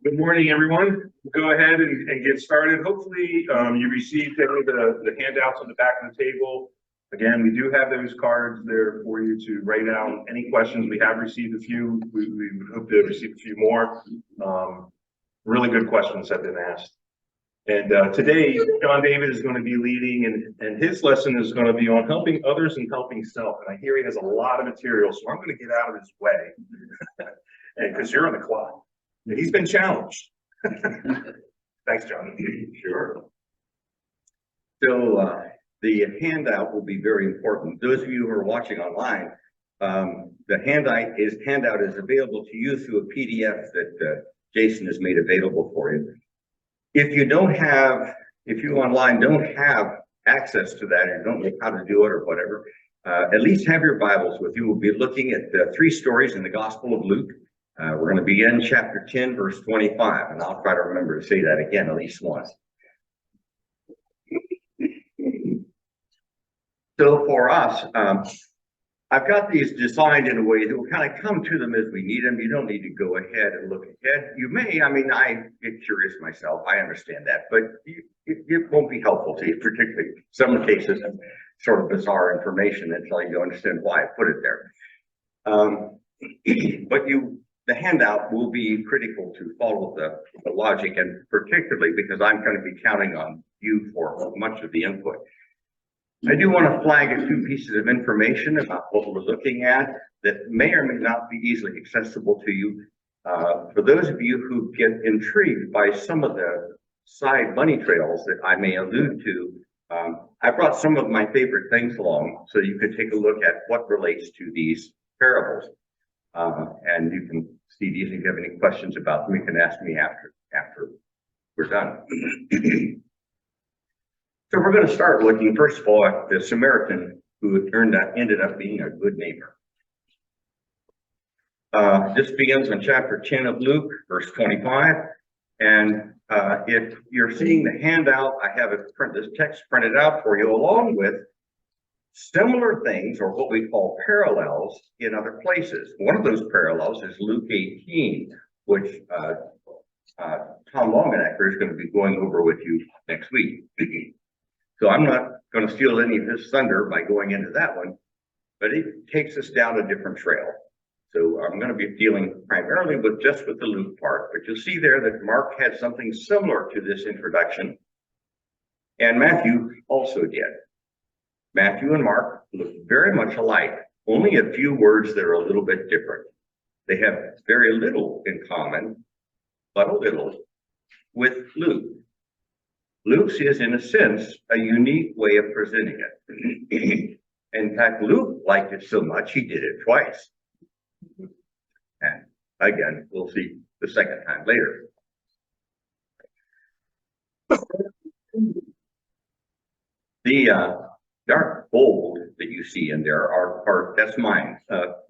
Good morning, everyone. Go ahead and get started. Hopefully, you received any of the handouts on the back of the table. Again, we do have those cards there for you to write down any questions. We have received a few. We hope to receive a few more. Really good questions have been asked. And today, John David is going to be leading, and his lesson is going to be on helping others and helping self. And I hear he has a lot of material, so I'm going to get out of his way, and because you're on the clock. He's been challenged. Thanks, John. Sure. So the handout will be very important. Those of you who are watching online, the handout is available to you through a PDF that Jason has made available for you. If you online don't have access to that, or don't know how to do it or whatever, at least have your Bibles with you. We'll be looking at 3 stories in the Gospel of Luke. We're going to begin chapter 10, verse 25, and I'll try to remember to say that again at least once. So for us, I've got these designed in a way that will kind of come to them as we need them. You don't need to go ahead and look ahead. You may, I get curious myself. I understand that, but it won't be helpful to you, particularly some cases of sort of bizarre information until you understand why I put it there. But the handout will be critical to follow the logic, and particularly because I'm going to be counting on you for much of the input. I do want to flag a few pieces of information about what we're looking at that may or may not be easily accessible to you. For those of you who get intrigued by some of the side money trails that I may allude to, I brought some of my favorite things along so you could take a look at what relates to these parables. And you can see these. If you have any questions about them, you can ask me after we're done. So we're going to start looking, first of all, at the Samaritan who ended up being a good neighbor. This begins in chapter 10 of Luke, verse 25. And if you're seeing the handout, I have this text printed out for you, along with similar things, or what we call parallels, in other places. One of those parallels is Luke 18, which Tom Longenecker is going to be going over with you next week. So I'm not going to steal any of his thunder by going into that one, but it takes us down a different trail. So I'm going to be dealing primarily with the Luke part, but you'll see there that Mark had something similar to this introduction, and Matthew also did. Matthew and Mark look very much alike, only a few words that are a little bit different. They have very little in common, but a little, with Luke. Luke's is, in a sense, a unique way of presenting it. In fact, Luke liked it so much, he did it twice. And again, we'll see the second time later. The dark bold that you see in there that's mine.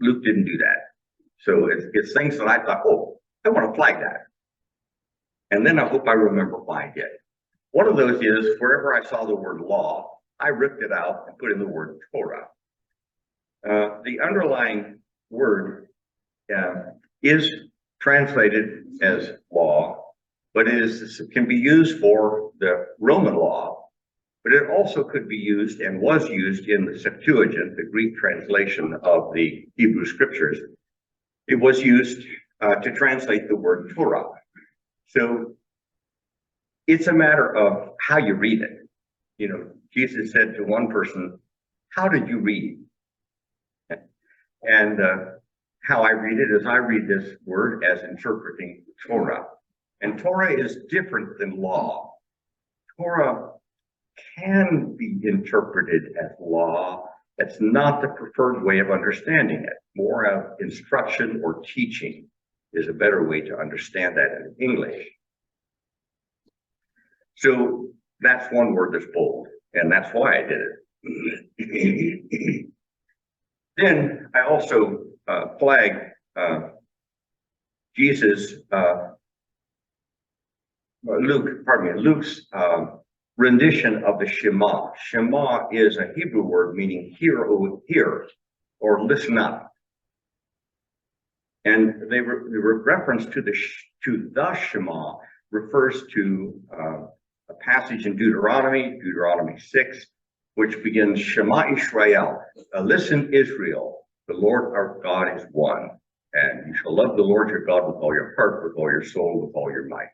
Luke didn't do that. So it's things that I thought, oh, I want to flag that. And then I hope I remember why I did. One of those is, wherever I saw the word law, I ripped it out and put in the word Torah. The underlying word is translated as law, but it can be used for the Roman law, but it also could be used and was used in the Septuagint, the Greek translation of the Hebrew scriptures. It was used to translate the word Torah. So it's a matter of how you read it. You know, Jesus said to one person, "How did you read?" And how I read it is I read this word as interpreting Torah. And Torah is different than law. Torah can be interpreted as law. It's not the preferred way of understanding it. More of instruction or teaching is a better way to understand that in English. So that's one word that's bold, and that's why I did it. Then I also flagged Luke's rendition of the Shema. Shema is a Hebrew word meaning hear, O hear, or listen up. And they were reference to to the Shema refers to a passage in Deuteronomy 6, which begins, Shema Israel, listen Israel, the Lord our God is one, and you shall love the Lord your God with all your heart, with all your soul, with all your might.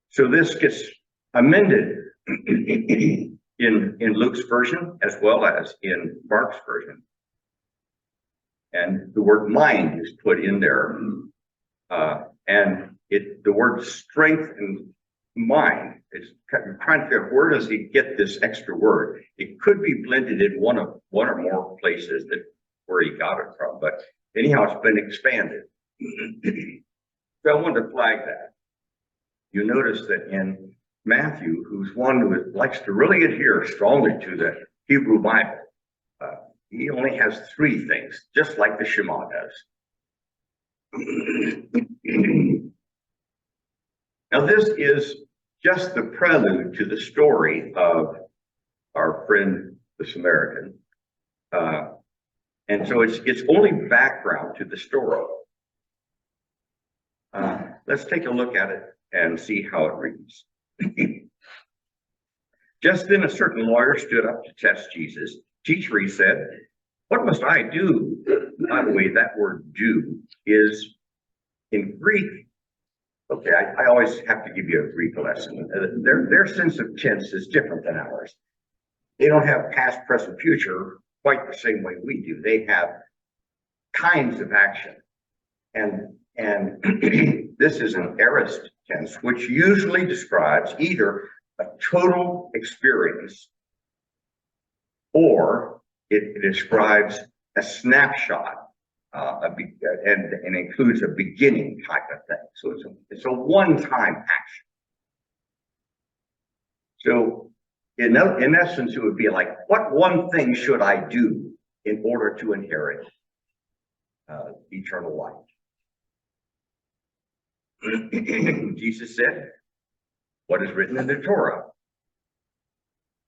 So this gets amended in Luke's version as well as in Mark's version. And the word mind is put in there. And the word strength and mind is trying to figure out where does he get this extra word. It could be blended in one or more places where he got it from, but anyhow, it's been expanded. So I wanted to flag that. You notice that in Matthew, who's one who likes to really adhere strongly to the Hebrew Bible, he only has 3 things, just like the Shema does. Now, this is just the prelude to the story of our friend, the Samaritan. And so it's only background to the story. Let's take a look at it and see how it reads. Just then a certain lawyer stood up to test Jesus. Teacher, he said, what must I do? By the way, that word do is in Greek. Okay, I always have to give you a Greek lesson. Their sense of tense is different than ours. They don't have past, present, future quite the same way we do. They have kinds of action. And this is an aorist tense, which usually describes either a total experience or it describes a snapshot and includes a beginning type of thing. So it's a one-time action. So in essence, it would be like, what one thing should I do in order to inherit eternal life? Jesus said, what is written in the Torah?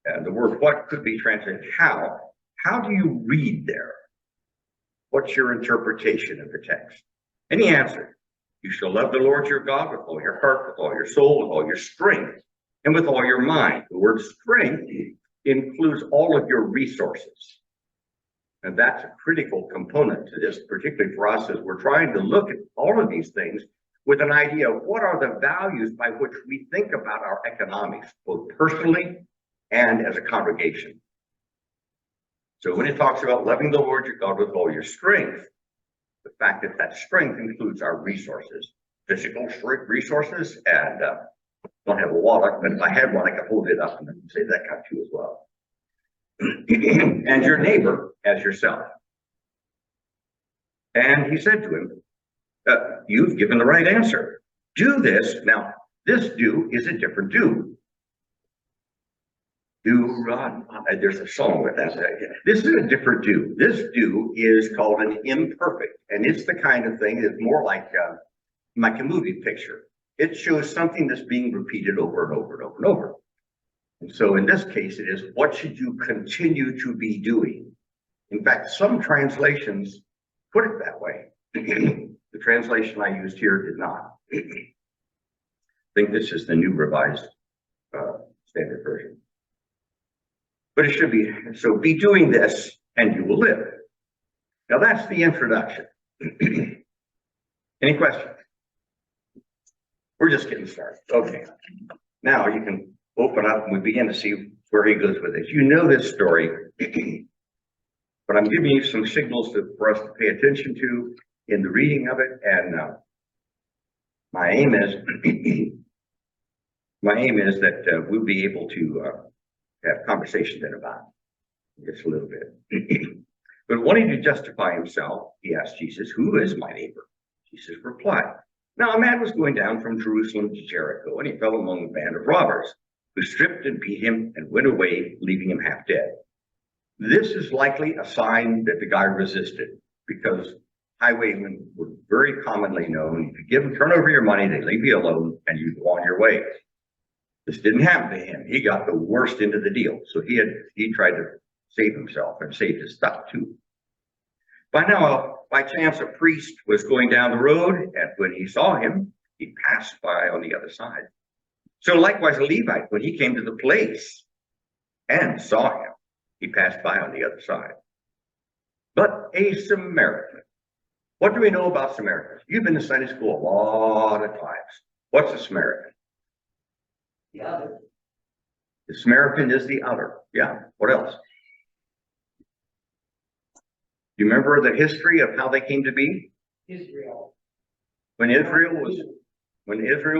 And the word what could be translated how. How do you read there? What's your interpretation of the text? And he answered, you shall love the Lord your God with all your heart, with all your soul, with all your strength, and with all your mind. The word strength includes all of your resources. And that's a critical component to this, particularly for us as we're trying to look at all of these things with an idea of what are the values by which we think about our economics, both personally and as a congregation. So when it talks about loving the Lord your God with all your strength, the fact that that strength includes our resources, physical resources, and don't have a wallet, but if I had one, I could hold it up and say that kind too as well. And your neighbor as yourself. And he said to him, you've given the right answer. Do this. Now, this do is a different do. There's a song with that. This is a different do. This do is called an imperfect, and it's the kind of thing that's more like a movie picture. It shows something that's being repeated over and over and over and over. And so in this case, it is, what should you continue to be doing? In fact, some translations put it that way. The translation I used here did not. I think this is the New Revised Standard Version. But it should be, so be doing this and you will live. Now that's the introduction. Any questions? We're just getting started. Okay. Now you can open up and we begin to see where he goes with this. You know this story, but I'm giving you some signals for us to pay attention to in the reading of it. And my aim is that we'll be able to have conversation then about it just a little bit. But wanting to justify himself, he asked Jesus, who is my neighbor? Jesus replied, now a man was going down from Jerusalem to Jericho, and he fell among a band of robbers, who stripped and beat him and went away, leaving him half dead. This is likely a sign that the guy resisted, because highwaymen were very commonly known. If you give them, turn over your money, they leave you alone, and you go on your way. This didn't happen to him. He got the worst end of the deal. So he tried to save himself and save his stuff too. By By chance, a priest was going down the road, and when he saw him, he passed by on the other side. So likewise, a Levite, when he came to the place and saw him, he passed by on the other side. But a Samaritan. What do we know about Samaritans? You've been to Sunday school a lot of times. What's a Samaritan? The other. The Samaritan is the other. Yeah. What else? Do you remember the history of how they came to be? Israel. When Israel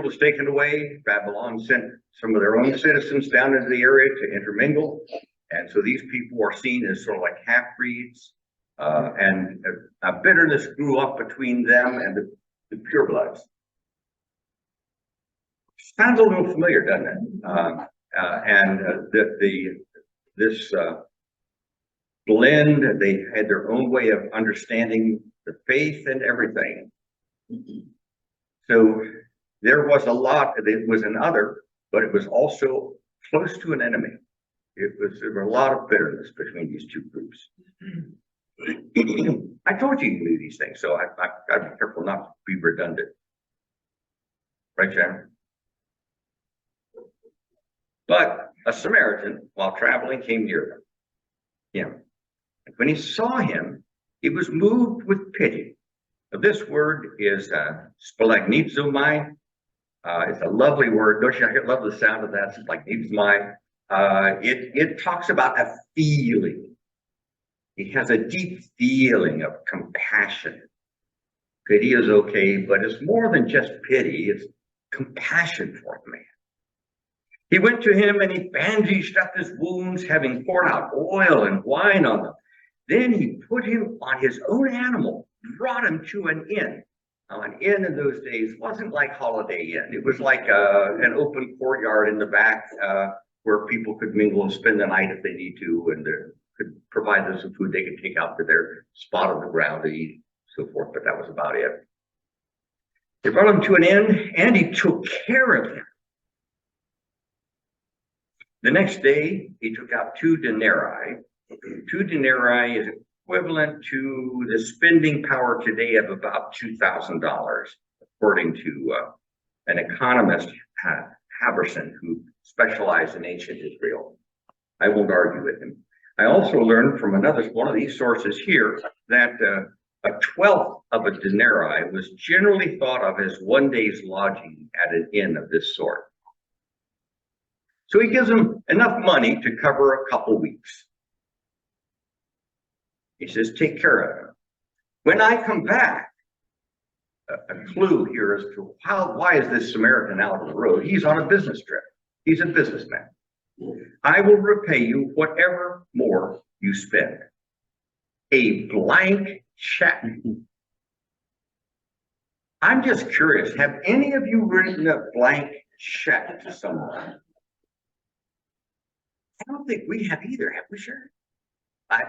was taken away, Babylon sent some of their own citizens down into the area to intermingle. And so these people are seen as sort of like half-breeds. And a bitterness grew up between them and the purebloods. Sounds a little familiar, doesn't it? This blend, they had their own way of understanding the faith and everything. So there was it was an other, but it was also close to an enemy. There was a lot of bitterness between these two groups. I told you knew these things, so I've got to be careful not to be redundant. Right, Sharon? But a Samaritan, while traveling, came near him. And when he saw him, he was moved with pity. Now, this word is spalagnizomai. It's a lovely word. Don't you love the sound of that? Spalagnizomai. It talks about a feeling. He has a deep feeling of compassion. Pity is okay, but it's more than just pity. It's compassion for the man. He went to him and he bandaged up his wounds, having poured out oil and wine on them. Then he put him on his own animal, brought him to an inn. Now, an inn in those days wasn't like Holiday Inn. It was like an open courtyard in the back where people could mingle and spend the night if they need to, and could provide them some food they could take out to their spot on the ground to eat, so forth, but that was about it. They brought him to an inn, and he took care of him. The next day, he took out 2 denarii. 2 denarii is equivalent to the spending power today of about $2,000, according to an economist, Haberson, who specialized in ancient Israel. I won't argue with him. I also learned from one of these sources here that a 1/12 of a denarii was generally thought of as 1 day's lodging at an inn of this sort. So he gives them enough money to cover a couple weeks. He says, take care of him. When I come back, a clue here as to why is this Samaritan out on the road? He's on a business trip. He's a businessman. I will repay you whatever more you spend. A blank check. I'm just curious, have any of you written a blank check to someone? I don't think we have either, have we, Sharon?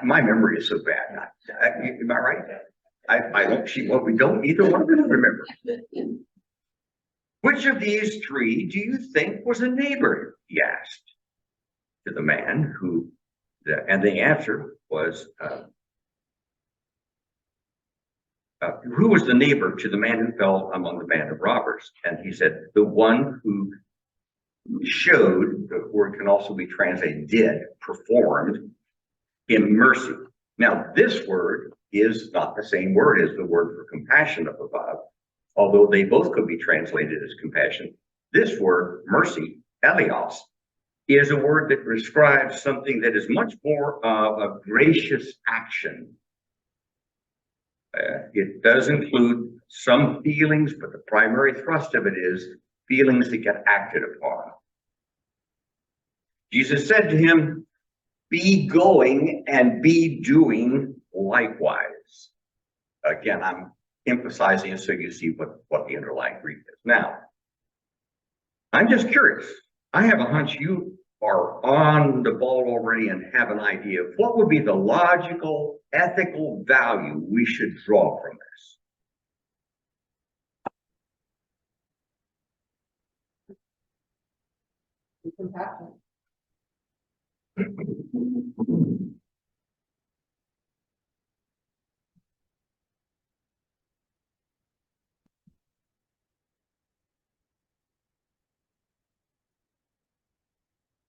My memory is so bad. Am I right? I don't. We don't. Either one of us remember. Which of these 3 do you think was a neighbor? He asked to the man and the answer was, who was the neighbor to the man who fell among the band of robbers? And he said, the one who showed, the word can also be translated performed in mercy. Now, this word is not the same word as the word for compassion up above, although they both could be translated as compassion. This word, mercy, elios, is a word that describes something that is much more of a gracious action. It does include some feelings, but the primary thrust of it is feelings that get acted upon. Jesus said to him, be going and be doing likewise. Again, I'm emphasizing it so you see what the underlying Greek is. Now, I'm just curious. I have a hunch you are on the ball already and have an idea of what would be the logical, ethical value we should draw from this. Compassion.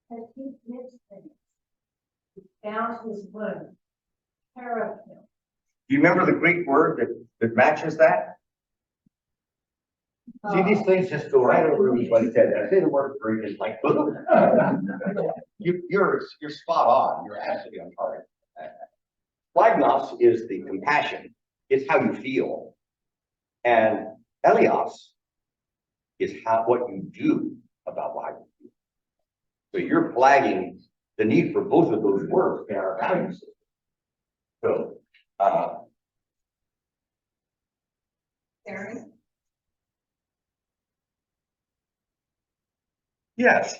Has he missed things? He found his wound. Terror. Do you remember the Greek word that matches that? See, these things just go right over everybody's head. I say the word Greek, it's like, you're spot on. You're absolutely on target. Phlegmos is the compassion. It's how you feel. And Elios is what you do about why you feel. So you're flagging the need for both of those words in our value system. So, Karen? yes.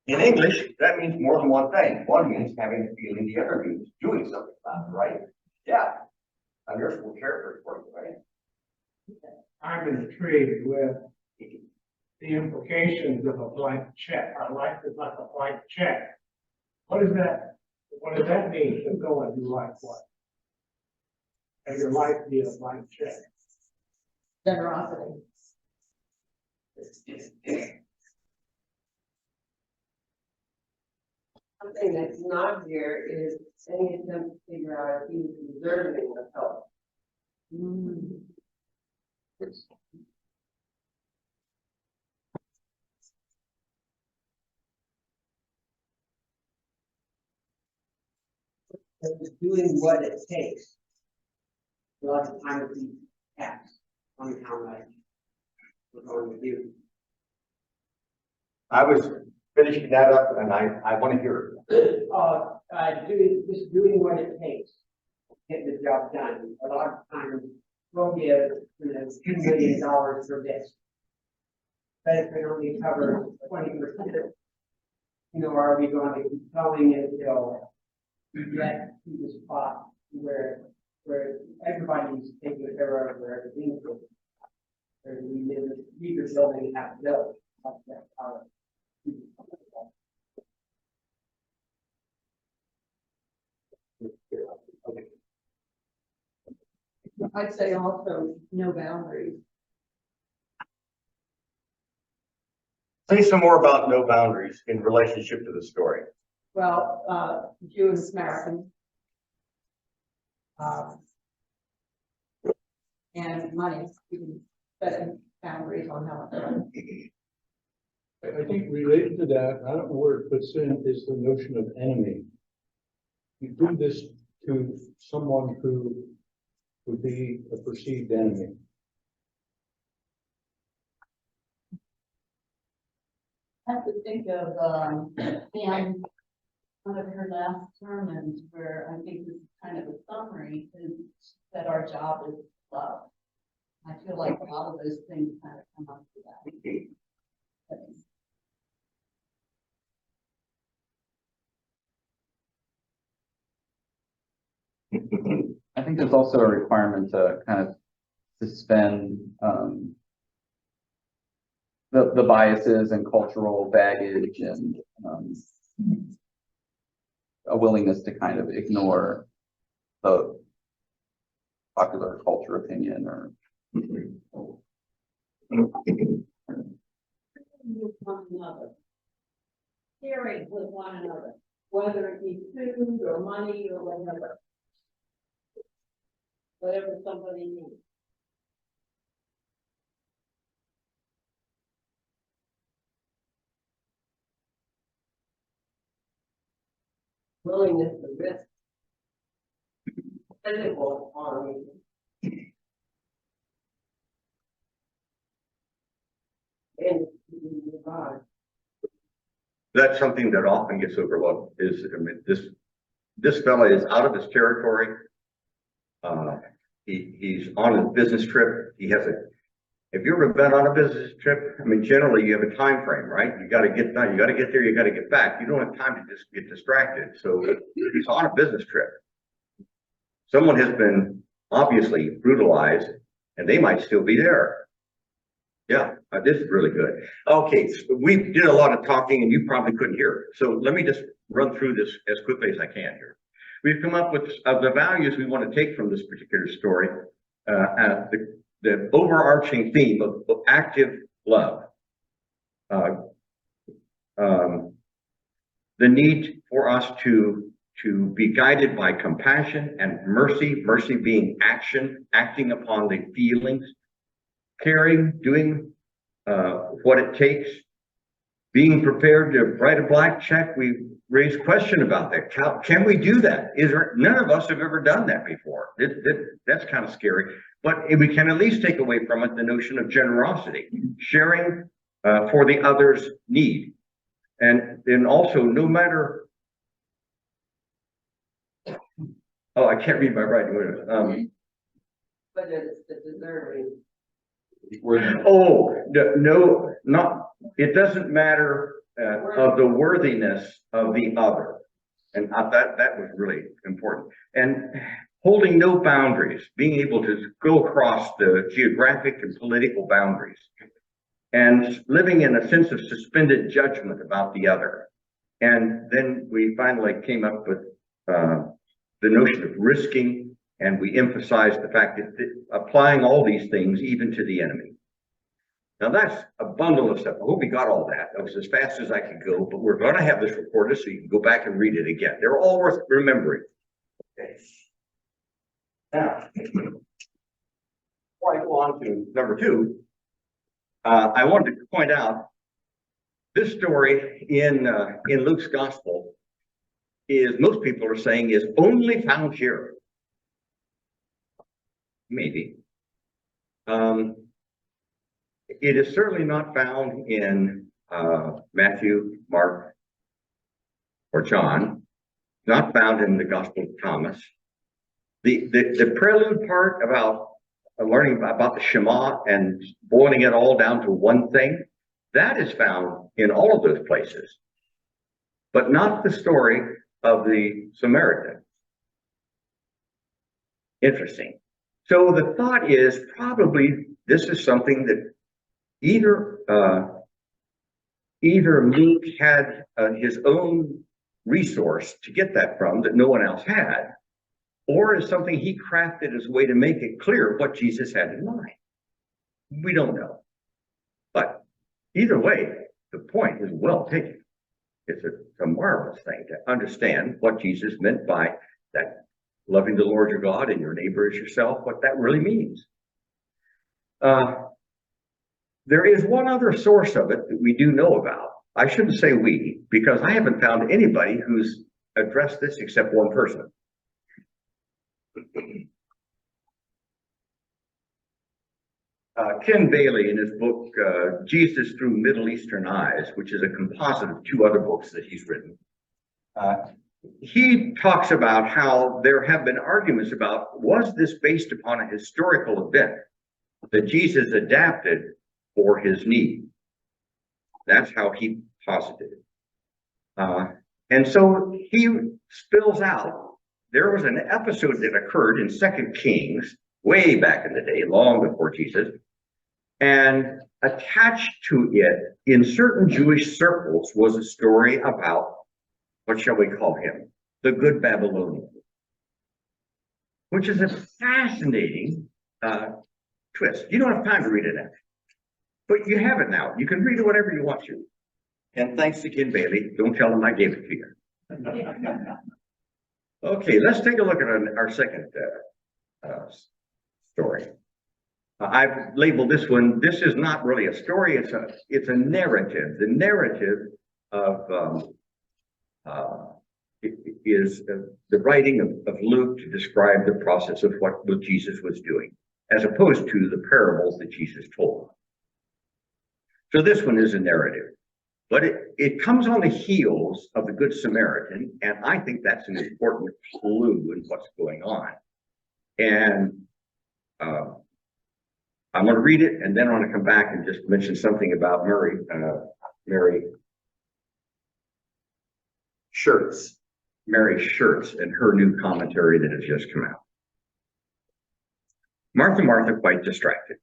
In English, that means more than one thing. One means having a feeling, the other means doing something about it, right? Yeah. And there's full character for you, right? I'm intrigued with the implications of a blank check. Our life is like a blank check. What does that mean to go and do like what? And your life be a blank check. Generosity. Something that's not here is any attempt to figure out if he was deserving of help. Doing what it takes. A lot of times we tax on how much we're going to do. I was finishing that up and I want to hear it. Doing what it takes, get the job done. A lot of times we'll give, $2 million for this. But if it only covers 20%, are we going to keep going until we get to the spot where everybody's taking care of where everything's going? Or we leave the building and have to build. I'd say also no boundaries. Say some more about no boundaries in relationship to the story. Well, Jew and Samaritan. And money, you can set boundaries on how much. I think related to that, I don't know where it puts in, is the notion of enemy. You do this to someone who would be a perceived enemy. I have to think of, and one of her last sermons where I think this is kind of a summary is that our job is love. I feel like a lot of those things kind of come up to that. I think there's also a requirement to kind of suspend the biases and cultural baggage and a willingness to kind of ignore the popular culture opinion or With one another. Sharing with one another, whether it be food or money or whatever. Whatever somebody needs. Willingness to risk. Physical harm. And That's something that often gets overlooked is, this fella is out of his territory. He's on a business trip. Have you ever been on a business trip? I mean, generally you have a time frame, right? You got to get done. You got to get there. You got to get back. You don't have time to just get distracted. So he's on a business trip. Someone has been obviously brutalized and they might still be there. Yeah, this is really good. Okay, so we did a lot of talking and you probably couldn't hear it. So let me just run through this as quickly as I can here. We've come up with the values we want to take from this particular story, the overarching theme of active love. the need for us to be guided by compassion and mercy, mercy being action, acting upon the feelings, caring, doing what it takes, being prepared to write a black check. We raised question about that. Can we do that? None of us have ever done that before. That's kind of scary, but we can at least take away from it the notion of generosity, sharing for the other's need. And then also, no matter, oh, I can't read my writing. But it's the deserving. Oh, no, not, it doesn't matter of the worthiness of the other. And that was really important. And holding no boundaries, being able to go across the geographic and political boundaries, and living in a sense of suspended judgment about the other. And then we finally came up with the notion of risking, and we emphasized the fact that applying all these things even to the enemy. Now that's a bundle of stuff. I hope you got all that. That was as fast as I could go, but we're going to have this recorded so you can go back and read it again. They're all worth remembering. Okay. Now, before I go on to number 2, I wanted to point out this story in Luke's gospel is, most people are saying, is only found here. Maybe. It is certainly not found in Matthew, Mark, or John. Not found in the Gospel of Thomas. The prelude part about learning about the Shema and boiling it all down to one thing, that is found in all of those places, but not the story of the Samaritan. Interesting. So the thought is probably this is something that either Luke had his own resource to get that from that no one else had, or is something he crafted as a way to make it clear what Jesus had in mind. We don't know. But either way, the point is well taken. It's a marvelous thing to understand what Jesus meant by that loving the Lord your God and your neighbor as yourself, what that really means. There is one other source of it that we do know about. I shouldn't say we, because I haven't found anybody who's addressed this except one person. Ken Bailey, in his book, Jesus Through Middle Eastern Eyes, which is a composite of 2 other books that he's written, he talks about how there have been arguments about, was this based upon a historical event that Jesus adapted for his need? That's how he posited it. And so he spills out, there was an episode that occurred in 2 Kings, way back in the day, long before Jesus, and attached to it in certain Jewish circles was a story about, what shall we call him? The good Babylonian, which is a fascinating twist. You don't have time to read it now, but you have it now. You can read it whenever you want to. And thanks to Ken Bailey, don't tell him I gave it to you. Okay, let's take a look at our second story. I've labeled this one, this is not really a story, it's a narrative. The narrative of is the writing of Luke to describe the process of what Jesus was doing, as opposed to the parables that Jesus told. So this one is a narrative, but it comes on the heels of the Good Samaritan, and I think that's an important clue in what's going on. And I'm going to read it, and then I want to come back and just mention something about Mary Schertz and her new commentary that has just come out. Martha, quite distracted.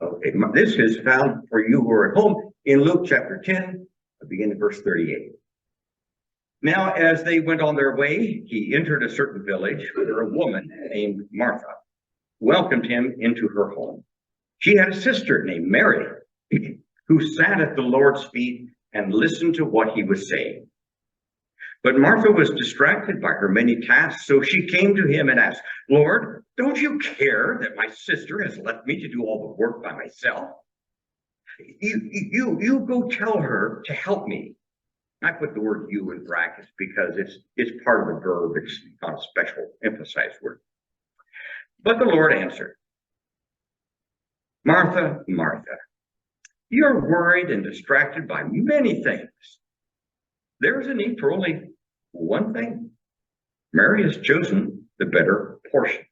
Okay, this is found for you who are at home in Luke chapter 10, beginning at verse 38. Now, as they went on their way, he entered a certain village where a woman named Martha welcomed him into her home. She had a sister named Mary, who sat at the Lord's feet and listened to what he was saying. But Martha was distracted by her many tasks, so she came to him and asked, "Lord, don't you care that my sister has left me to do all the work by myself? You go tell her to help me." I put the word "you" in brackets because it's part of the verb. It's not a special emphasized word. But the Lord answered, "Martha, Martha, you're worried and distracted by many things. There is a need for only one thing. Mary has chosen the better portion."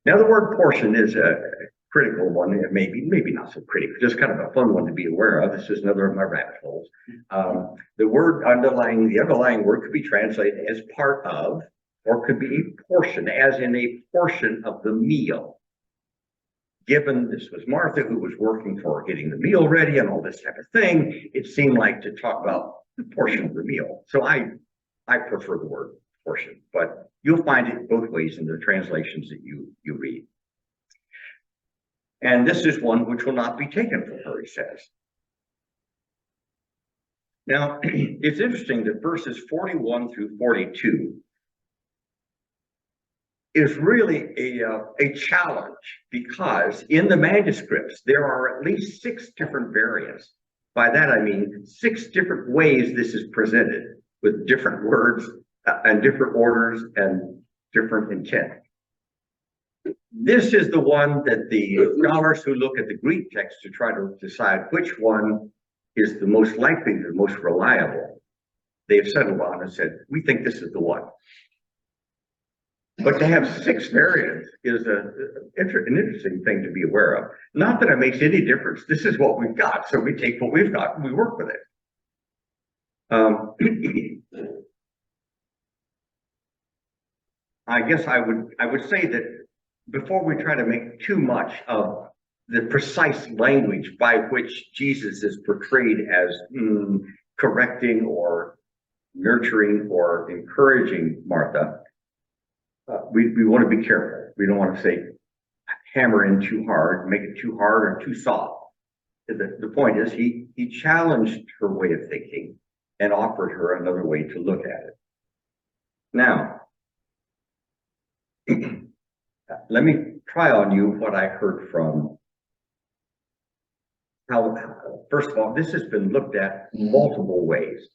Now, the word portion is a critical one, maybe not so critical, just kind of a fun one to be aware of. This is another of my rabbit holes. The underlying word could be translated as part of, or could be a portion, as in a portion of the meal. Given this was Martha who was working for getting the meal ready and all this type of thing, it seemed like to talk about the portion of the meal. So I prefer the word portion, but you'll find it both ways in the translations that you read. And this is one which will not be taken from her, he says. Now, it's interesting that verses 41 through 42 is really a challenge, because in the manuscripts, there are at least 6 different variants. By that, I mean 6 different ways this is presented, with different words and different orders and different intent. This is the one that the scholars who look at the Greek text to try to decide which one is the most likely, the most reliable, they've settled on and said, we think this is the one. But to have 6 variants is an interesting thing to be aware of. Not that it makes any difference. This is what we've got, so we take what we've got and we work with it. I guess I would say that before we try to make too much of the precise language by which Jesus is portrayed as correcting or nurturing or encouraging Martha, we want to be careful. We don't want to say hammer in too hard, make it too hard or too soft. The point is he challenged her way of thinking and offered her another way to look at it. Now, let me try on you what I heard from how, first of all, this has been looked at multiple ways.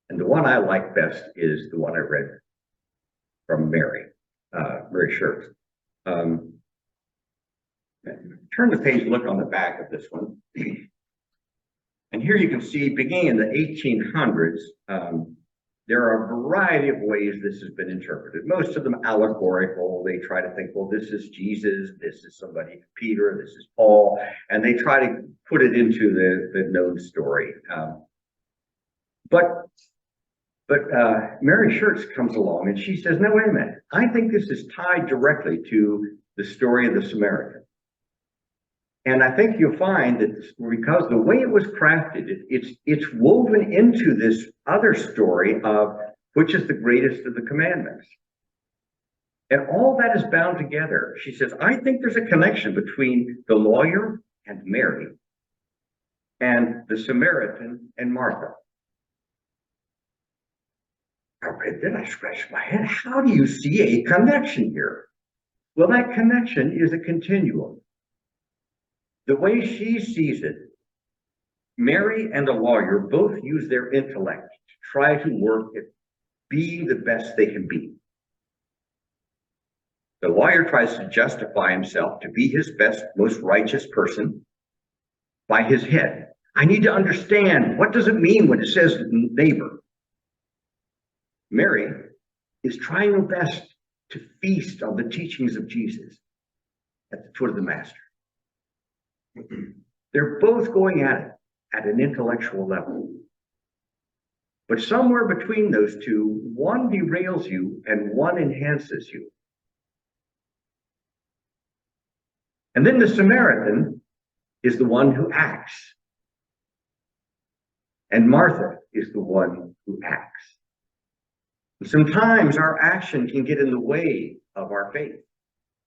And the one I like best is the one I read from Mary Schertz. Turn the page, look on the back of this one. And here you can see, beginning in the 1800s, there are a variety of ways this has been interpreted. Most of them allegorical. They try to think, well, this is Jesus, this is somebody, Peter, this is Paul, and they try to put it into the known story. But Mary Schertz comes along and she says, no, wait a minute. I think this is tied directly to the story of the Samaritan. And I think you'll find that because the way it was crafted, it's woven into this other story of which is the greatest of the commandments. And all that is bound together. She says, I think there's a connection between the lawyer and Mary and the Samaritan and Martha. Then I scratched my head. How do you see a connection here? Well, that connection is a continuum. The way she sees it, Mary and the lawyer both use their intellect to try to work at being the best they can be. The lawyer tries to justify himself to be his best, most righteous person by his head. I need to understand, what does it mean when it says neighbor? Mary is trying her best to feast on the teachings of Jesus at the foot of the Master. They're both going at it at an intellectual level. But somewhere between those two, one derails you and one enhances you. And then the Samaritan is the one who acts. And Martha is the one who acts. And sometimes our action can get in the way of our faith.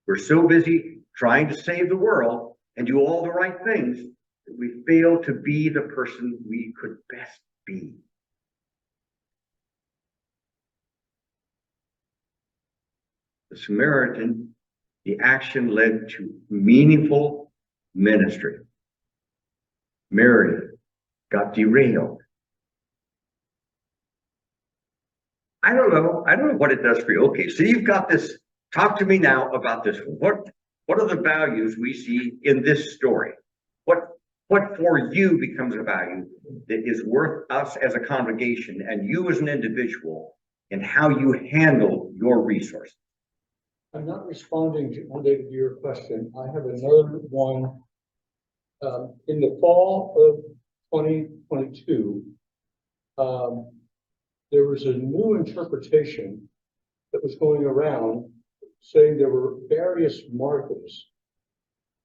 We're so busy trying to save the world and do all the right things We fail to be the person we could best be. The Samaritan, the action led to meaningful ministry. Mary got derailed. I don't know what it does for you. Okay, so you've got this. Talk to me now about this. What are the values we see in this story? What for you becomes a value that is worth us as a congregation and you as an individual and how you handle your resources? I'm not responding to your question. I have another one. In the fall of 2022, there was a new interpretation that was going around saying there were various Marthas.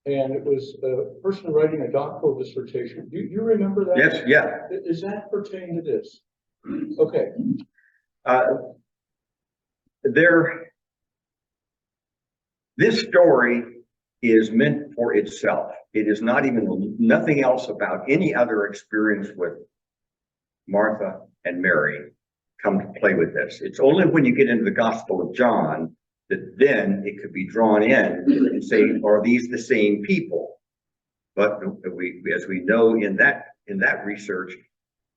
And it was a person writing a doctoral dissertation. Do you remember that? Yes, yeah. Is that pertaining to this? Okay. This story is meant for itself. It is not even nothing else about any other experience with Martha and Mary come to play with this. It's only when you get into the Gospel of John that then it could be drawn in and say, are these the same people? But as we know in that research,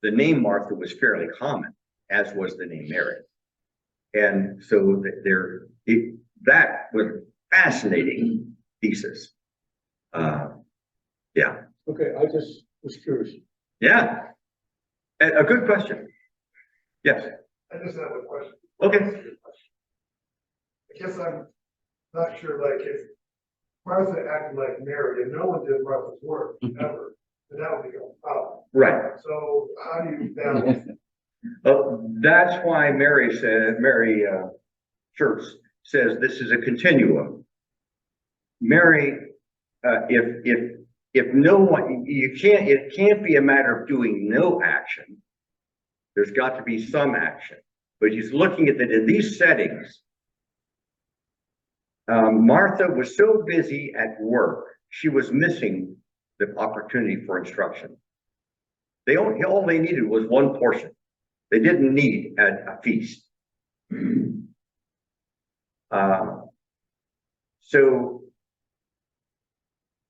the name Martha was fairly common, as was the name Mary. And so that was fascinating thesis. Yeah. Okay, I just was curious. Yeah. A good question. Yes. I just have a question. Okay. I guess I'm not sure, like, if Martha acted like Mary and no one did Martha's work ever, then that would become a problem. Right. So how do you balance? That's why Mary Schertz says this is a continuum. Mary, if no one, it can't be a matter of doing no action. There's got to be some action. But he's looking at that in these settings. Martha was so busy at work, she was missing the opportunity for instruction. All they needed was one portion. They didn't need a feast. So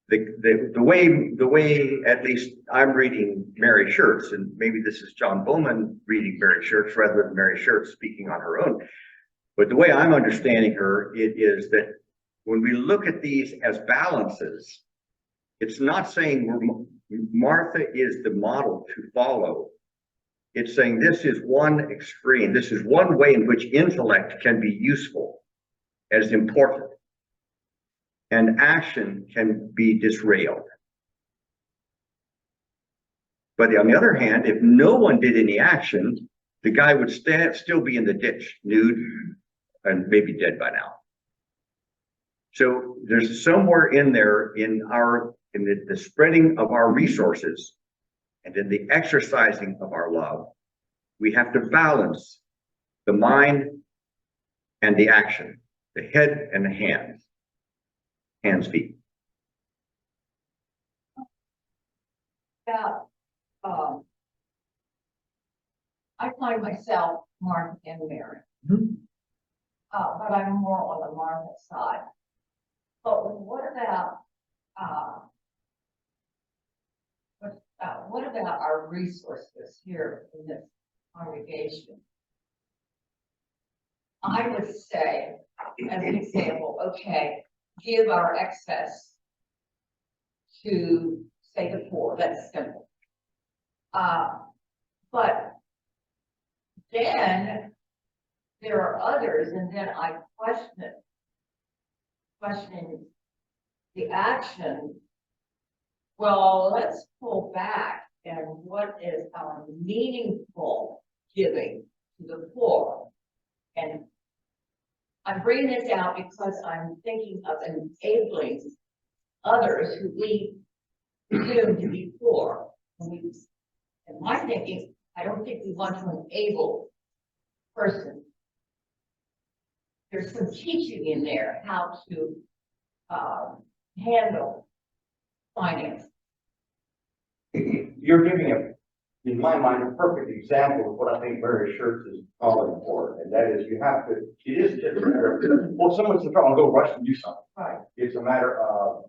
the way at least I'm reading Mary Schertz, and maybe this is John Bowman reading Mary Schertz rather than Mary Schertz speaking on her own. But the way I'm understanding her, it is that when we look at these as balances, it's not saying Martha is the model to follow. It's saying this is one extreme. This is one way in which intellect can be useful as important, and action can be disrailed. But on the other hand, if no one did any action, the guy would still be in the ditch, nude, and maybe dead by now. So there's somewhere in there in the spreading of our resources and in the exercising of our love, we have to balance the mind and the action, the head and the hands, feet. Yeah, I find myself Martha and Mary. But I'm more on the Martha side. But what about our resources here in this congregation? I would say, as an example, okay, give our excess to, say, the poor. That's simple. But then there are others, and then I questioning the action. Well, let's pull back, and what is our meaningful giving to the poor? And I'm bringing this out because I'm thinking of enabling others who we presume to be poor. And my thinking, I don't think we want to enable a person. There's some teaching in there how to handle finance. you're giving in my mind, a perfect example of what I think Mary Schurtz is calling for, and that is you have to, it is just a matter of, well, someone's in trouble, go rush and do something. Right. It's a matter of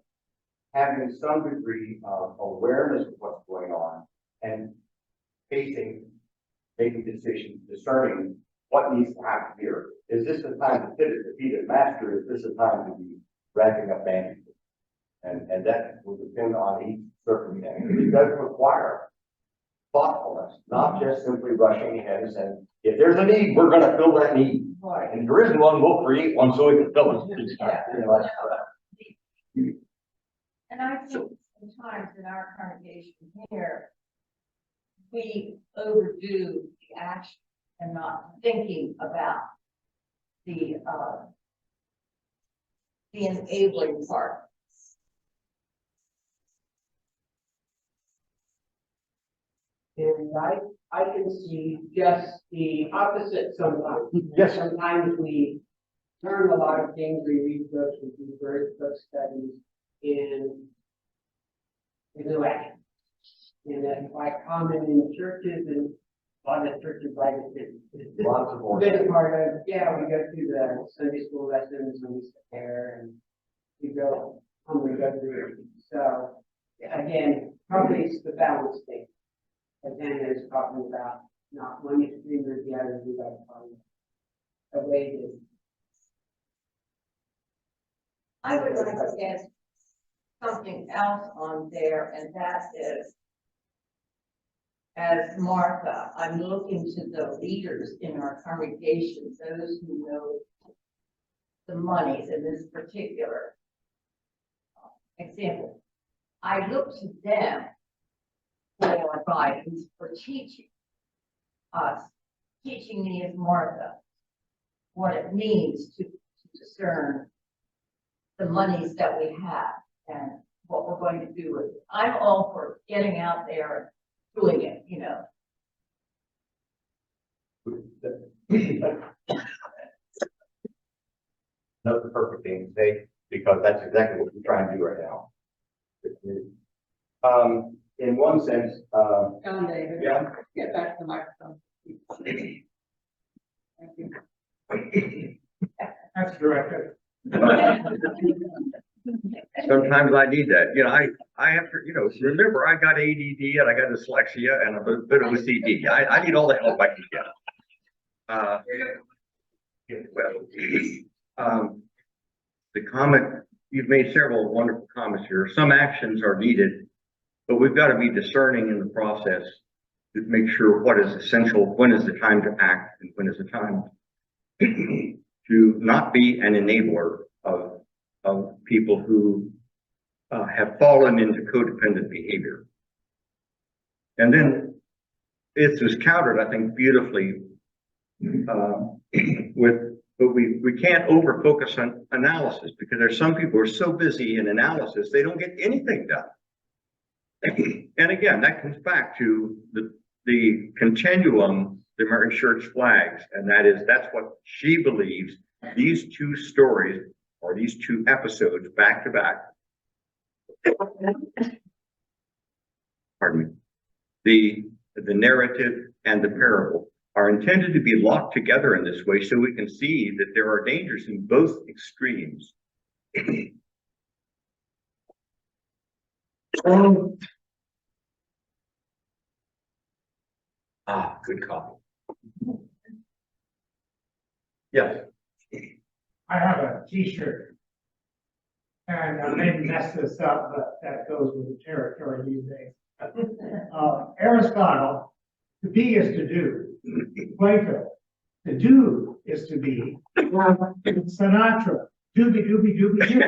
having some degree of awareness of what's going on and making decisions, discerning what needs to happen here. Is this the time to pivot, defeat, and master? Is this the time to be wrapping up bandages? And that will depend on each circumstance. It does require thoughtfulness, not just simply rushing ahead and saying, if there's a need, we're gonna fill that need. Right. And if there isn't one, we'll create one so we can fill it. Yeah. You know, that's- And I think sometimes in our congregation here, we overdo the action and not thinking about the enabling part. And I can see just the opposite sometimes. Yes. Sometimes we learn a lot of things, we read books, we do various book studies, and we do action. And that's quite common in churches, and a lot of churches like it. Lots of more. Big part of, yeah, we go through the Sunday school lessons, and we sit there, and we go through it. So, again, probably it's the balance thing. And then there's talking about not one extreme or the other, we got to find a way to. I would like to add something else on there, and that is, as Martha, I'm looking to the leaders in our congregations, those who know the monies in this particular example. I look to them for guidance, for teaching us, teaching me as Martha, what it means to discern the monies that we have and what we're going to do with it. I'm all for getting out there and doing it, you know. Not the perfect thing to say, because that's exactly what we're trying to do right now. In one sense, John David. yeah. Get back to the microphone. Thank you. That's directed. Sometimes I need that, you know, I have to, you know, remember I got ADD and I got dyslexia and a bit of OCD. I need all the help I can get. The comment, you've made several wonderful comments here. Some actions are needed, but we've got to be discerning in the process to make sure what is essential, when is the time to act, and when is the time to not be an enabler of people who have fallen into codependent behavior. And then it was countered, I think, beautifully but we can't over focus on analysis, because there's some people who are so busy in analysis, they don't get anything done. And again, that comes back to the continuum the Mary Schurtz flags, and that's what she believes these two stories or these two episodes back to back. Pardon me. The narrative and the parable are intended to be locked together in this way so we can see that there are dangers in both extremes. Good copy. Yes. I have a T-shirt. And I may mess this up, but that goes with the territory these days. Aristotle, to be is to do. Plato, to do is to be. Sinatra, doobie doobie doobie doo.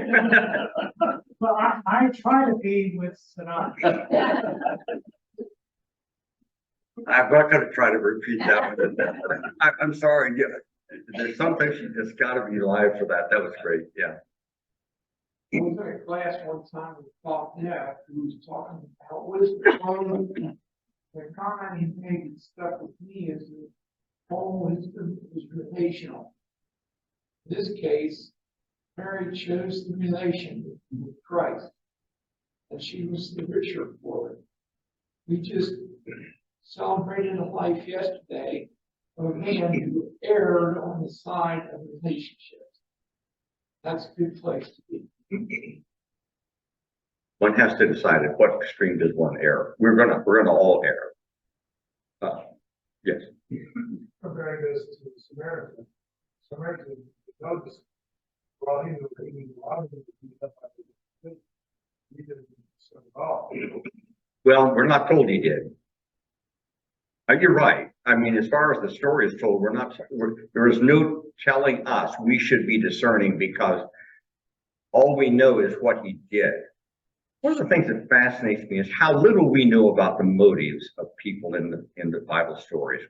Well, I try to be with Sinatra. I'm not going to try to repeat that one. I'm sorry. Yeah, there's sometimes you just got to be live for that. That was great. Yeah. I was in a class one time with Bob Neff, who was talking about wisdom. The comment he made that stuck with me is that all wisdom is relational. In this case, Mary chose the relation with Christ, and she was the richer for it. We just celebrated a life yesterday of a man who erred on the side of relationships. That's a good place to be. One has to decide at what extreme does one err. We're gonna all err. Yes. Comparing this to the Samaritan. Samaritan noticed, well, he knew a lot of them to be up by the, he didn't serve at all. Well, we're not told he did. You're right. I mean, as far as the story is told, there is no telling us we should be discerning because all we know is what he did. One of the things that fascinates me is how little we know about the motives of people in the Bible stories.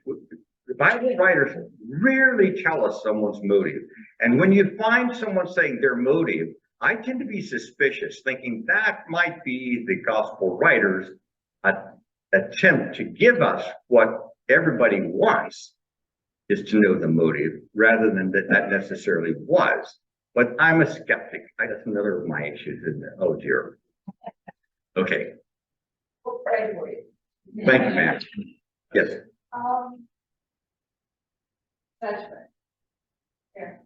The Bible writers rarely tell us someone's motive. And when you find someone saying their motive, I tend to be suspicious, thinking that might be the gospel writers' attempt to give us what everybody wants, is to know the motive rather than that necessarily was. But I'm a skeptic. That's another of my issues, isn't it? Oh dear. Okay. We'll pray for you. Thank you, ma'am. Yes. Judgment. Here,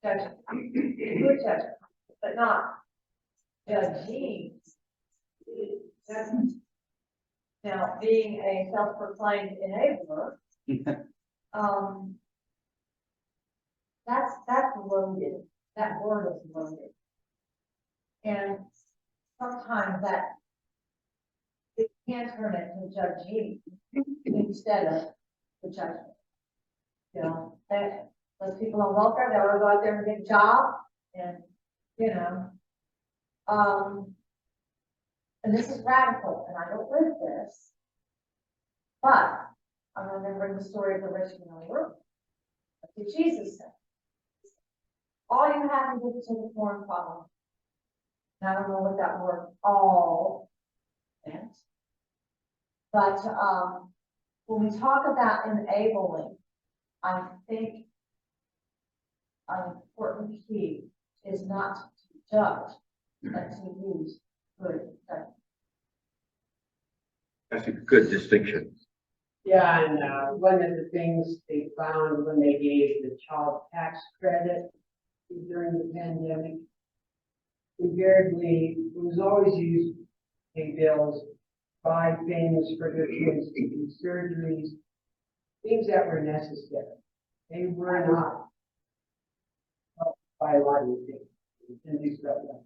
judgment. Good judgment, but not judging. Judgment. Now, being a self-proclaimed enabler, that's loaded. That word is loaded. And sometimes that it can turn into judging instead of the judgment. You know, that those people on welfare, they want to go out there and get a job and, you know, and this is radical and I don't live this, but I'm remembering the story of the rich young ruler. What did Jesus say? All you have to do is take a foreign problem. And I don't know what that word all meant. But when we talk about enabling, I think an important key is not to judge, but to use good judgment. That's a good distinction. Yeah, and one of the things they found when they gave the child tax credit during the pandemic, invariably, it was always used to pay bills, buy things for their kids, to do surgeries, things that were necessary. They were not helped by a lot of things and do stuff like that.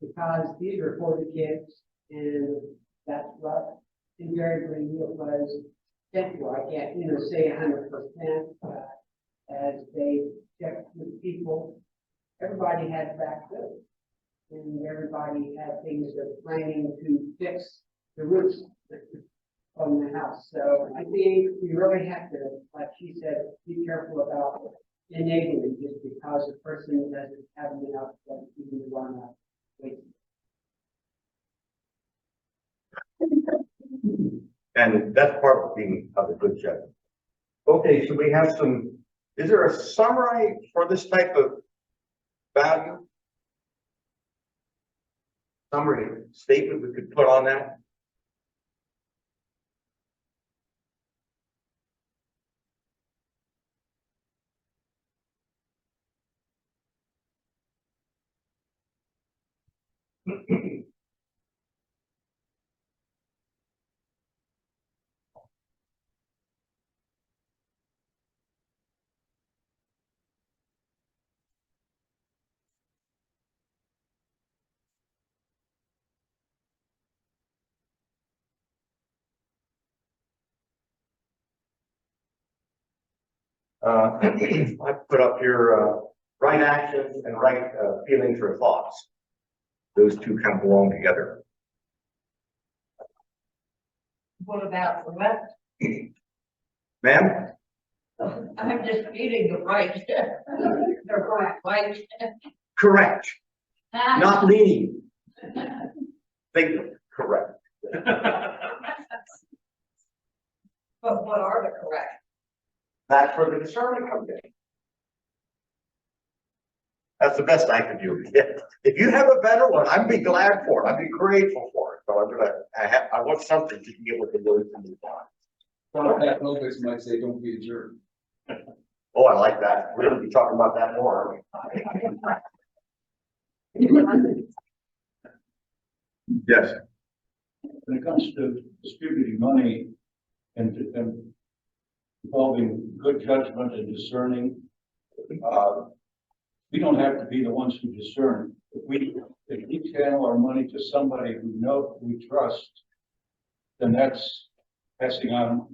Because these were for the kids, and that's what invariably it was sent for. I can't, say 100%, as they checked with people, everybody had back good. And everybody had things they're planning to fix the roofs on the house. So I think we really have to, like she said, be careful about enabling just because a person doesn't have enough that even want to wait. And that's part of being of a good judge. Okay, so we have is there a summary for this type of value? Summary statement we could put on that? I put up here right actions and right feelings or thoughts. Those two kind of belong together. What about the rest? Ma'am? I'm just feeling the right. The right. Correct. Not leaning. Think correct. But what are the correct? That's where the discernment comes in. That's the best I can do. If you have a better one, I'd be glad for it. I'd be grateful for it. I want something to be able to go to move on. Some of that notice might say, don't be a jerk. Oh, I like that. We're gonna be talking about that more, aren't we? Yes. When it comes to distributing money and involving good judgment and discerning, we don't have to be the ones who discern. If we channel our money to somebody we trust, then that's passing on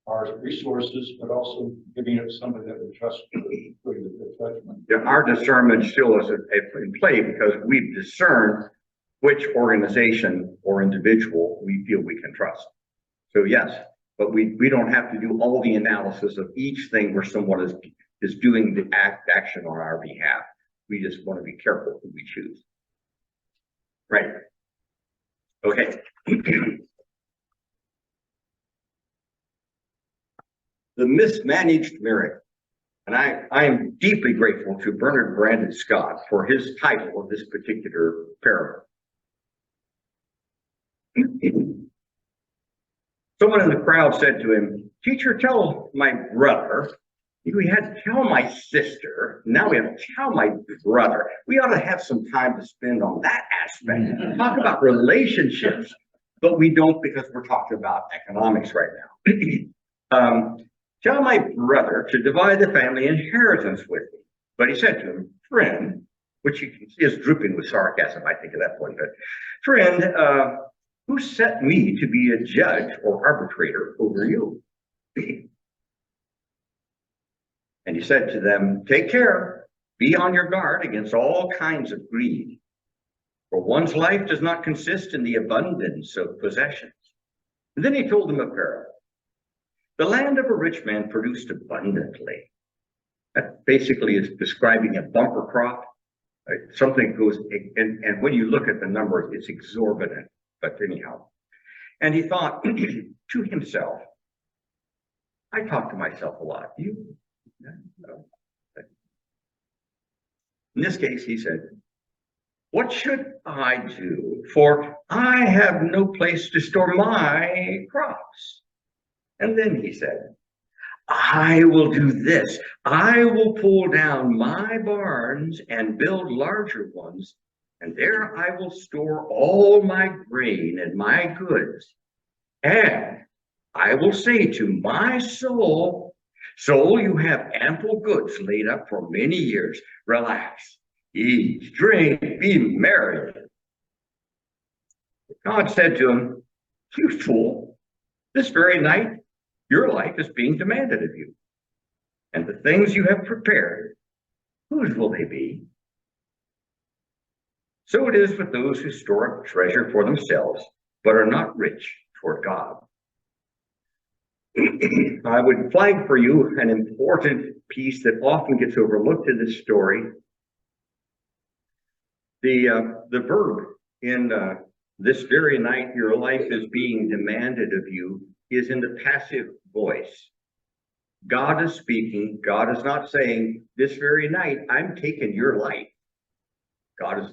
our resources, but also giving it to somebody that we trust with the judgment. Yeah, our discernment still is in play because we've discerned which organization or individual we feel we can trust. So yes, but we don't have to do all the analysis of each thing where someone is doing the action on our behalf. We just want to be careful who we choose. Right. Okay. The mismanaged marriage. And I am deeply grateful to Bernard Brandon Scott for his title of this particular parable. Someone in the crowd said to him, "Teacher, tell my brother." We had to tell my sister. Now we have to tell my brother. We ought to have some time to spend on that aspect. Talk about relationships, but we don't because we're talking about economics right now. Tell my brother to divide the family inheritance with me. But he said to him, "Friend," which you can see is drooping with sarcasm, I think, at that point. But, "Friend, who set me to be a judge or arbitrator over you?" And he said to them, "Take care, be on your guard against all kinds of greed. For one's life does not consist in the abundance of possessions." And then he told them a parable. The land of a rich man produced abundantly. That basically is describing a bumper crop. Something goes, and when you look at the numbers, it's exorbitant, but anyhow. And he thought to himself, I talk to myself a lot. You? No. In this case, he said, "What should I do? For I have no place to store my crops." And then he said, "I will do this. I will pull down my barns and build larger ones, and there I will store all my grain and my goods. And I will say to my soul, soul, you have ample goods laid up for many years. Relax, eat, drink, be merry." God said to him, "You fool, this very night your life is being demanded of you. And the things you have prepared, whose will they be?" So it is with those who store up treasure for themselves, but are not rich toward God. I would flag for you an important piece that often gets overlooked in this story. The verb in this very night your life is being demanded of you is in the passive voice. God is speaking. God is not saying, "This very night I'm taking your life."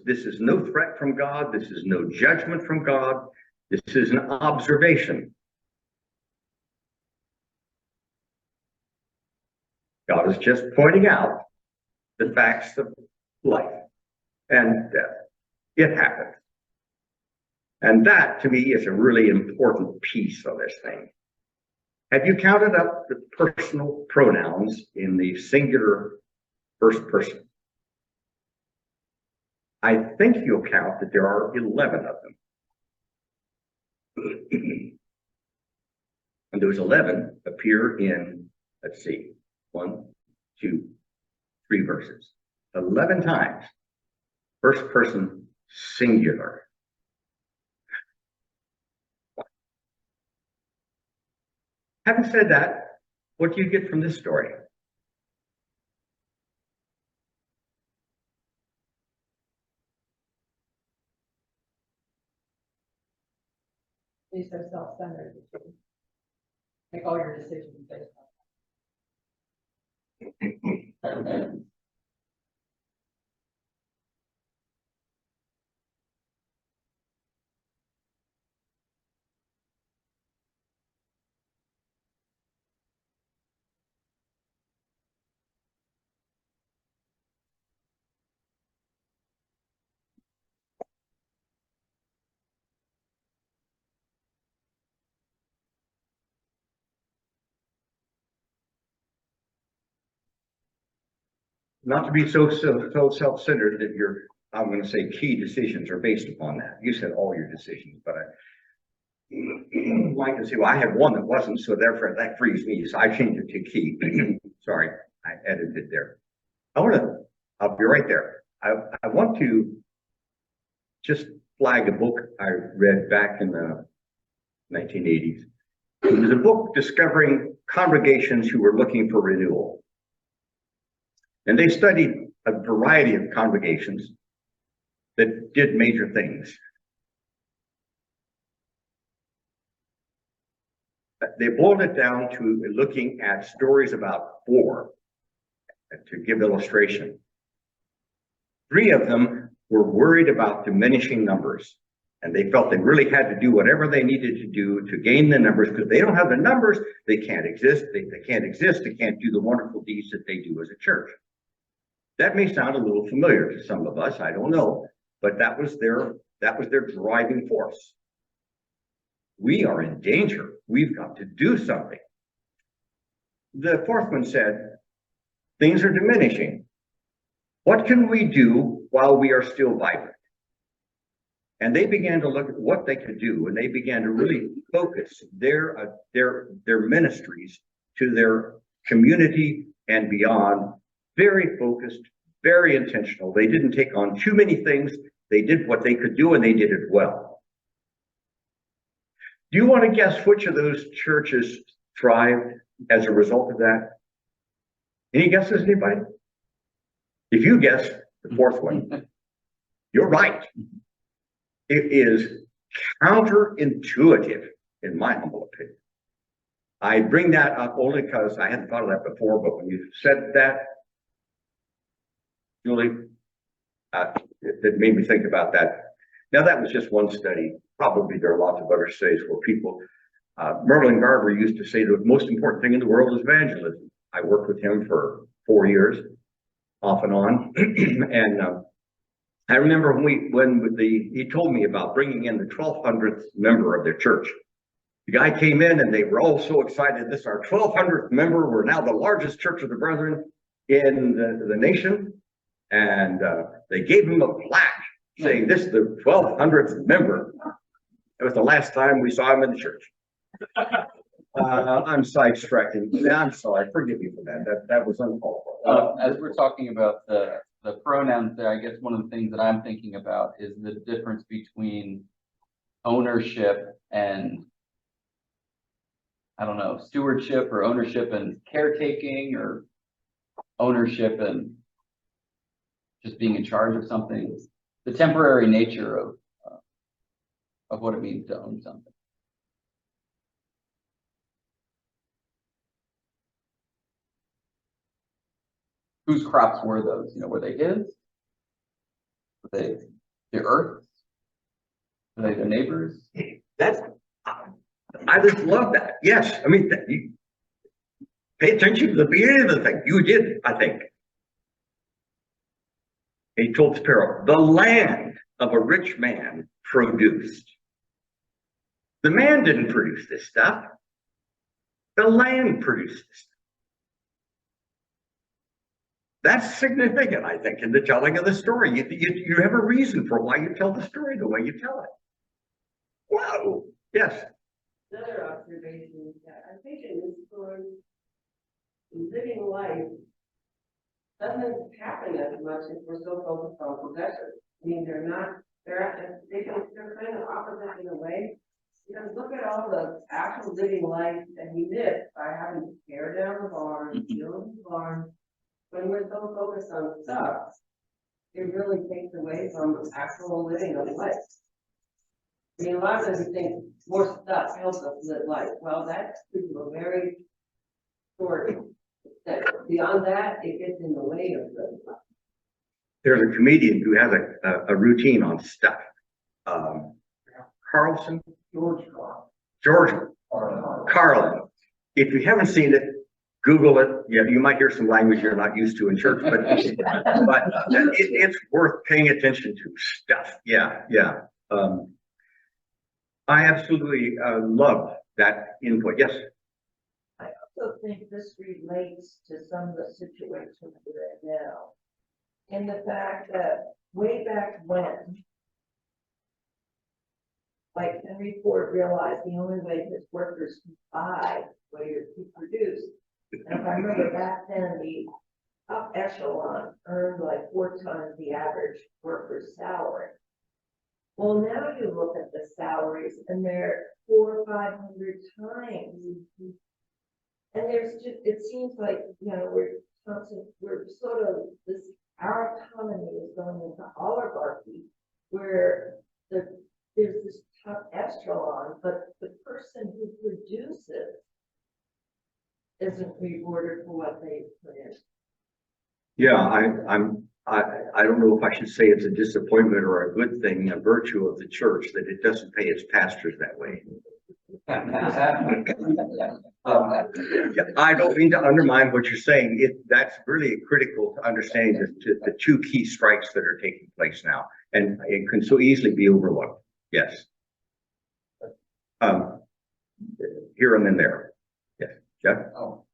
This is no threat from God. This is no judgment from God. This is an observation. God is just pointing out the facts of life and death. It happens. And that, to me, is a really important piece of this thing. Have you counted up the personal pronouns in the singular first person? I think you'll count that there are 11 of them. And those 11 appear in, let's see, 1, 2, 3 verses. 11 times. First person singular. Having said that, what do you get from this story? Be so self-centered. Make all your decisions based on that. not to be so self-centered that your, I'm gonna say key decisions are based upon that. You said all your decisions, but I can see, well, I had one that wasn't, so therefore that frees me, so I changed it to key. Sorry, I edited there. I'll be right there. I want to just flag a book I read back in the 1980s. It was a book discovering congregations who were looking for renewal. And they studied a variety of congregations that did major things. They boiled it down to looking at stories about war, to give illustration. 3 of them were worried about diminishing numbers, and they felt they really had to do whatever they needed to do to gain the numbers, because they don't have the numbers, they can't exist. They can't exist, they can't do the wonderful deeds that they do as a church. That may sound a little familiar to some of us, I don't know, but that was their driving force. We are in danger. We've got to do something. The 4th one said, things are diminishing. What can we do while we are still vibrant? And they began to look at what they could do, and they began to really focus their ministries to their community and beyond. Very focused, very intentional. They didn't take on too many things. They did what they could do, and they did it well. Do you want to guess which of those churches thrived as a result of that? Any guesses, anybody? If you guess the 4th one, you're right. It is counterintuitive, in my humble opinion. I bring that up only because I hadn't thought of that before, but when you said that, Julie, it made me think about that. Now, that was just one study. Probably there are lots of other studies where people, Merlin Garber used to say the most important thing in the world is evangelism. I worked with him for 4 years, off and on. And I remember when he told me about bringing in the 1200th member of their church. The guy came in and they were all so excited. This is our 1200th member. We're now the largest church of the brethren in the nation. And they gave him a plaque saying, this is the 1200th member. It was the last time we saw him in the church. I'm sidetracking. I'm sorry. Forgive me for that. That was uncalled for. As we're talking about the pronouns there, I guess one of the things that I'm thinking about is the difference between ownership and, I don't know, stewardship, or ownership and caretaking, or ownership and just being in charge of something. The temporary nature of what it means to own something. Whose crops were those? You know, were they his? Were they the earth? Were they the neighbors? I just love that. Yes, I mean, you pay attention to the beginning of the thing. You did, I think. He told Sparrow, the land of a rich man produced. The man didn't produce this stuff. The land produced this stuff. That's significant, I think, in the telling of the story. You have a reason for why you tell the story the way you tell it. Wow. Yes. Another observation is that I think in this story, living life doesn't happen as much if we're so focused on possessions. I mean, they're kind of opposite in a way. Because look at all the actual living life that he lived by having to tear down the barn, build the barn. When we're so focused on stuff, it really takes away from actual living of life. I mean, a lot of times we think more stuff helps us live life. Well, that's a very short extent. Beyond that, it gets in the way of living life. There's a comedian who has a routine on stuff. Carlson? George Carlin. If you haven't seen it, Google it. Yeah, you might hear some language you're not used to in church, but it's worth paying attention to. Stuff. Yeah. I absolutely love that input. Yes. also think this relates to some of the situations we're in now. In the fact that way back when, like Henry Ford realized the only way his workers could buy what he produced. And if I remember back then, the up echelon earned like 4 times the average worker's salary. Well, now you look at the salaries and they're 400 or 500 times. And there's just, it seems like, we're sort of this, our economy is going into oligarchy where there's this top echelon, but the person who produces isn't rewarded for what they put in. Yeah, I don't know if I should say it's a disappointment or a good thing, a virtue of the church, that it doesn't pay its pastors that way. I don't mean to undermine what you're saying. That's really critical to understanding the two key strikes that are taking place now, and it can so easily be overlooked. Yes. Here and then there. Yes, Jeff? Oh,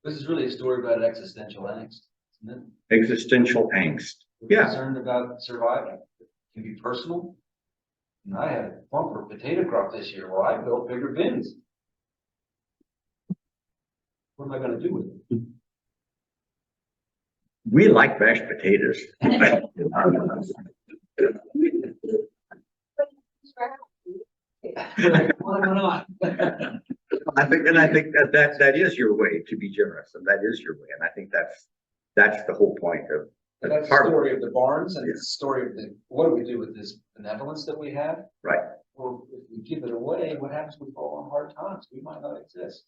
this is really a story about existential angst, isn't it? Existential angst. We're Yeah. concerned about surviving. It can be personal. And I had a bumper potato crop this year. Well, I built bigger bins. What am I gonna do with it? We like mashed potatoes. Why not? I think that is your way to be generous, and that is your way, and I think that's the whole point of. That's the story of the barns, and it's the story of what do we do with this benevolence that we have? Right. Well, if we give it away, what happens when we fall on hard times? We might not exist.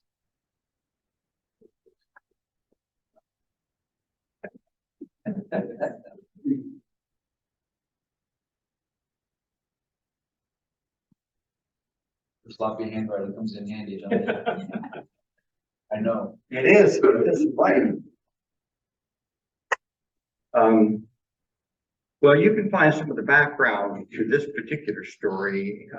The sloppy handwriting comes in handy, doesn't it? I know. It is. It's right. Well, you can find some of the background to this particular story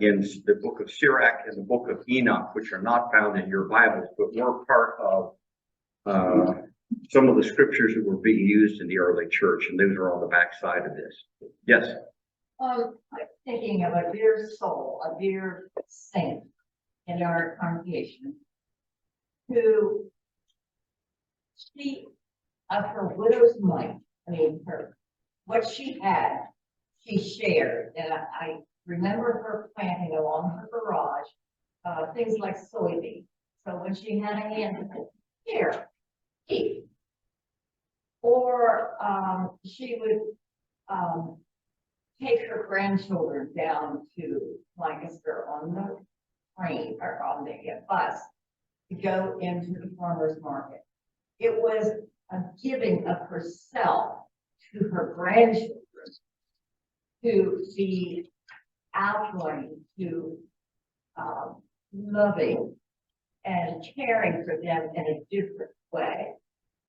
in the book of Sirach and the book of Enoch, which are not found in your Bibles, but were part of some of the scriptures that were being used in the early church, and those are on the backside of this. Yes. I'm thinking of a dear soul, a dear saint in our congregation who she, of her widow's mite, what she had, she shared. And I remember her planting along her garage, things like soybeans. So when she had a hand, here, eat. Or she would take her grandchildren down to Lancaster on the train or on the bus to go into the farmer's market. It was a giving of herself to her grandchildren to be outgoing, to loving and caring for them in a different way.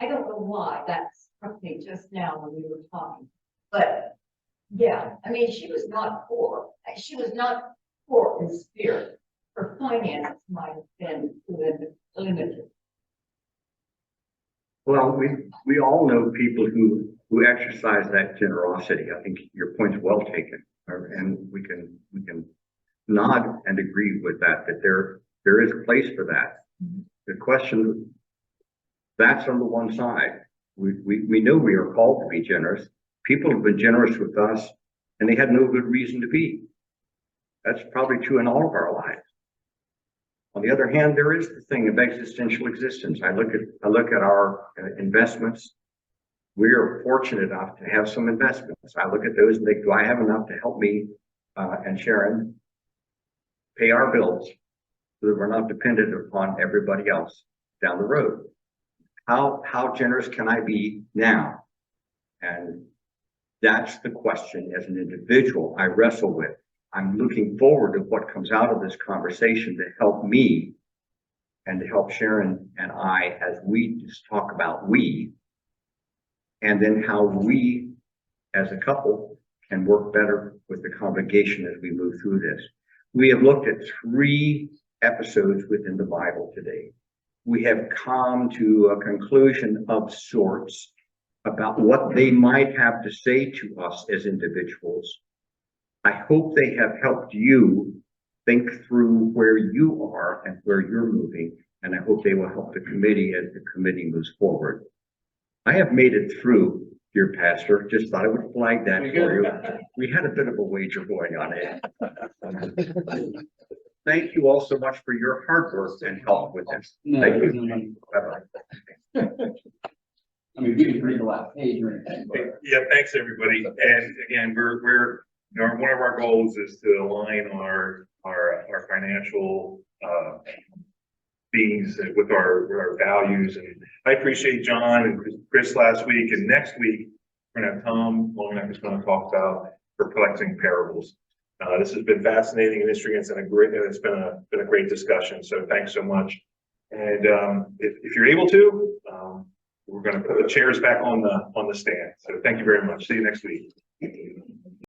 I don't know why that struck me just now when we were talking, but yeah, she was not poor. She was not poor in spirit. Her finances might have been limited. Well, we all know people who exercise that generosity. I think your point's well taken, and we can nod and agree with that there is a place for that. The question, that's on the one side. We know we are called to be generous. People have been generous with us, and they had no good reason to be. That's probably true in all of our lives. On the other hand, there is the thing of existential existence. I look at our investments. We are fortunate enough to have some investments. I look at those and think, do I have enough to help me and Sharon pay our bills so that we're not dependent upon everybody else down the road? How generous can I be now? And that's the question as an individual I wrestle with. I'm looking forward to what comes out of this conversation to help me and to help Sharon and I as we just talk about we, and then how we as a couple can work better with the congregation as we move through this. We have looked at 3 episodes within the Bible today. we have come to a conclusion of sorts about what they might have to say to us as individuals. I hope they have helped you think through where you are and where you're moving, and I hope they will help the committee as the committee moves forward. I have made it through, dear pastor, just thought I would flag that for you. We had a bit of a wager going on it. Thank you all so much for your hard work and help with this. Thank you. Bye-bye. I mean, we can read the last page or anything, but. Yeah, thanks, everybody. And again, we're, you know, one of our goals is to align our financial, beings with our values. And I appreciate John and Chris last week, and next week, we're gonna have Tom Longneck who's gonna talk about perplexing parables. This has been fascinating and interesting. It's been a great discussion. So thanks so much. And if you're able to, we're going to put the chairs back on the stand. So thank you very much. See you next week.